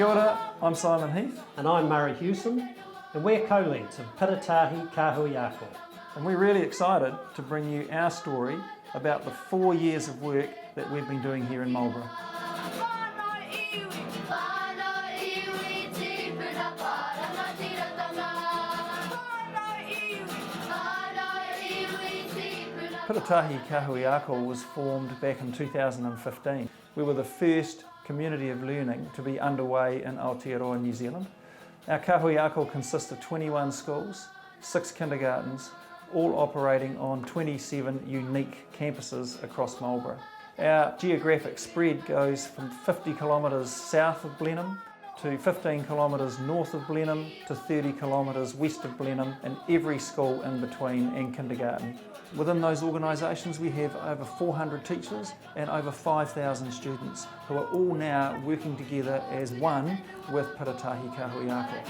Kia ora, I'm Simon Heath. And I'm Murray Hewson, and we're co-leads of Piritahi Kahuiako. And we're really excited to bring you our story about the 4 years of work that we've been doing here in Marlborough. Piritahi Kahuiako was formed back in 2015. We were the first community of learning to be underway in Aotearoa, New Zealand. Our Kahuiako consists of 21 schools, 6 kindergartens, all operating on 27 unique campuses across Marlborough. Our geographic spread goes from 50 kilometres south of Blenheim to 15 kilometres north of Blenheim to 30 kilometres west of Blenheim, and every school in between and kindergarten. Within those organisations we have over 400 teachers and over 5,000 students who are all now working together as one with Piritahi Kahuiako.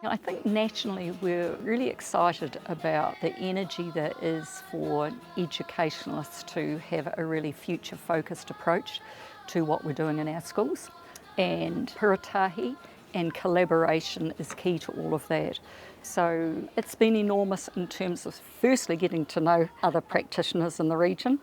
I think nationally we're really excited about the energy that is for educationalists to have a really future-focused approach to what we're doing in our schools, and Piritahi and collaboration is key to all of that. So it's been enormous in terms of firstly getting to know other practitioners in the region,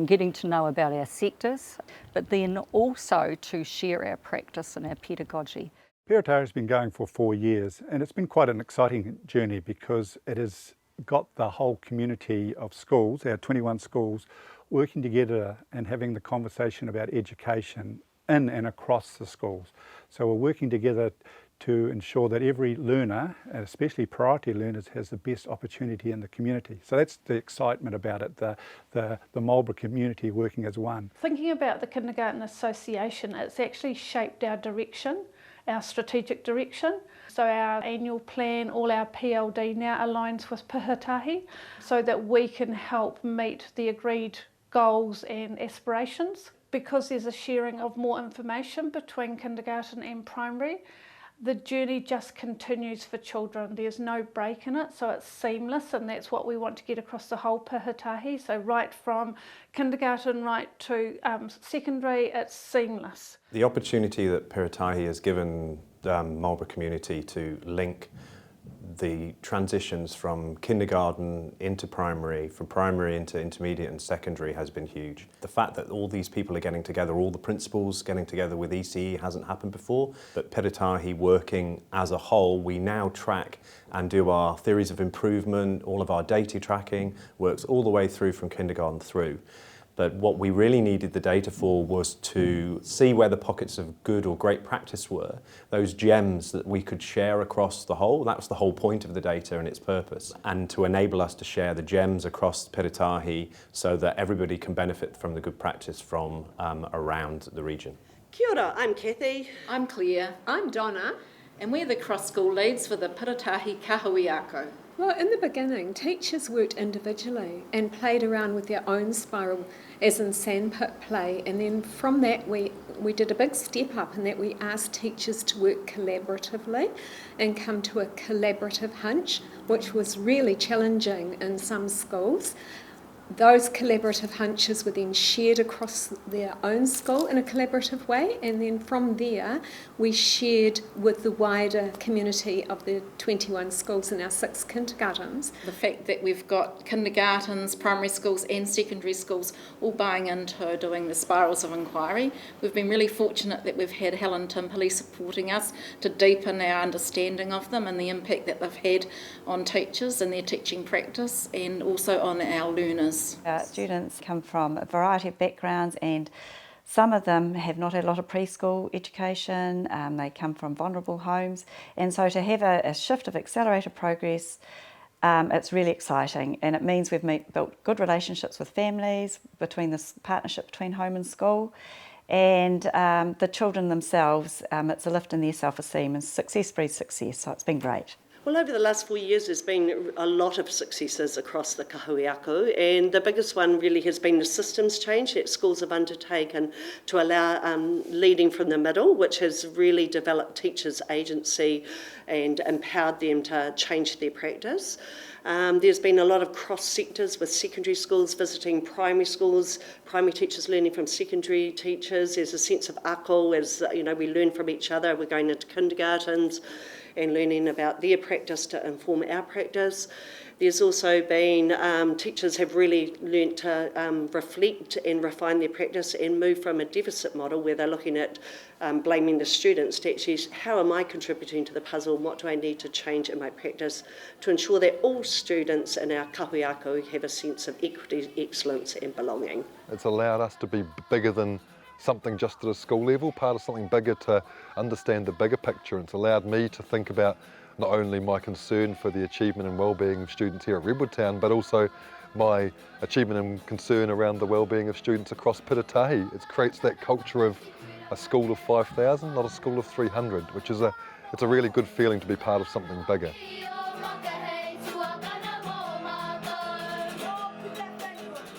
getting to know about our sectors, but then also to share our practice and our pedagogy. Piritahi has been going for 4 years, and it's been quite an exciting journey because it has got the whole community of schools, our 21 schools, working together and having the conversation about education in and across the schools. So we're working together to ensure that every learner, and especially priority learners, has the best opportunity in the community. So that's the excitement about it, the Marlborough community working as one. Thinking about the Kindergarten Association, it's actually shaped our direction, our strategic direction. So our annual plan, all our PLD now aligns with Piritahi so that we can help meet the agreed goals and aspirations. Because there's a sharing of more information between kindergarten and primary, the journey just continues for children. There's no break in it, so it's seamless, and that's what we want to get across the whole Piritahi. So right from kindergarten right to secondary, it's seamless. The opportunity that Piritahi has given the Marlborough community to link the transitions from kindergarten into primary, from primary into intermediate and secondary has been huge. The fact that all these people are getting together, all the principals getting together with ECE hasn't happened before, but Piritahi working as a whole, we now track and do our theories of improvement, all of our data tracking works all the way through from kindergarten through. But what we really needed the data for was to see where the pockets of good or great practice were, those gems that we could share across the whole. That was the whole point of the data and its purpose, and to enable us to share the gems across Piritahi so that everybody can benefit from the good practice from around the region. Kia ora, I'm Kathy. I'm Claire. I'm Donna. And we're the cross-school leads for the Piritahi Kahuiako. Well, in the beginning, teachers worked individually and played around with their own spiral, as in sandpit play, and then from that we did a big step up in that we asked teachers to work collaboratively and come to a collaborative hunch, which was really challenging in some schools. Those collaborative hunches were then shared across their own school in a collaborative way, and then from there we shared with the wider community of the 21 schools in our 6 kindergartens. The fact that we've got kindergartens, primary schools and secondary schools all buying into doing the spirals of inquiry. We've been really fortunate that we've had Helen Timperley supporting us to deepen our understanding of them and the impact that they've had on teachers and their teaching practice, and also on our learners. Our students come from a variety of backgrounds, and some of them have not had a lot of preschool education, they come from vulnerable homes, and so to have a shift of accelerated progress, it's really exciting, and it means we've built good relationships with families, between this partnership between home and school, and the children themselves, it's a lift in their self-esteem, and success breeds success, so it's been great. Well, over the last 4 years, there's been a lot of successes across the kahuiako, and the biggest one really has been the systems change that schools have undertaken to allow leading from the middle, which has really developed teachers' agency and empowered them to change their practice. There's been a lot of cross sectors with secondary schools visiting primary schools, primary teachers learning from secondary teachers. There's a sense of ako as we learn from each other. We're going into kindergartens and learning about their practice to inform our practice. There's also been, teachers have really learnt to reflect and refine their practice and move from a deficit model where they're looking at blaming the students to actually, how am I contributing to the puzzle and what do I need to change in my practice to ensure that all students in our kahuiako have a sense of equity, excellence and belonging. It's allowed us to be bigger than something just at a school level, part of something bigger, to understand the bigger picture. It's allowed me to think about not only my concern for the achievement and well-being of students here at Redwood Town, but also my achievement and concern around the well-being of students across Piritahi. It creates that culture of a school of 5,000, not a school of 300, which is it's a really good feeling to be part of something bigger.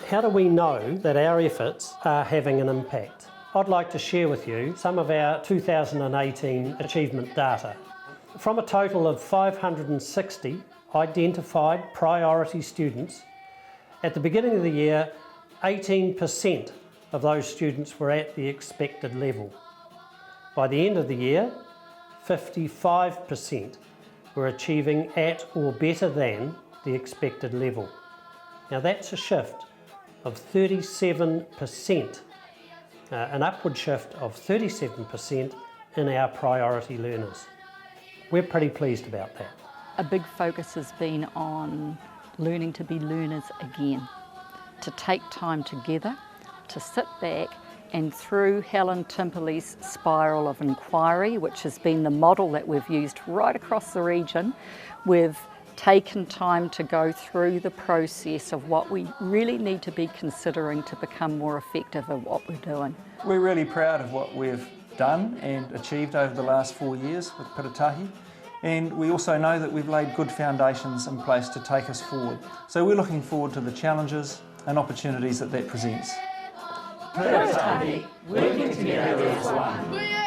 How do we know that our efforts are having an impact? I'd like to share with you some of our 2018 achievement data. From a total of 560 identified priority students, at the beginning of the year, 18% of those students were at the expected level. By the end of the year, 55% were achieving at or better than the expected level. Now that's a shift of 37%, an upward shift of 37% in our priority learners. We're pretty pleased about that. A big focus has been on learning to be learners again, to take time together, to sit back, and through Helen Timperley's spiral of inquiry, which has been the model that we've used right across the region, we've taken time to go through the process of what we really need to be considering to become more effective at what we're doing. We're really proud of what we've done and achieved over the last 4 years with Piritahi, and we also know that we've laid good foundations in place to take us forward. So we're looking forward to the challenges and opportunities that presents. Piritahi, working together as one.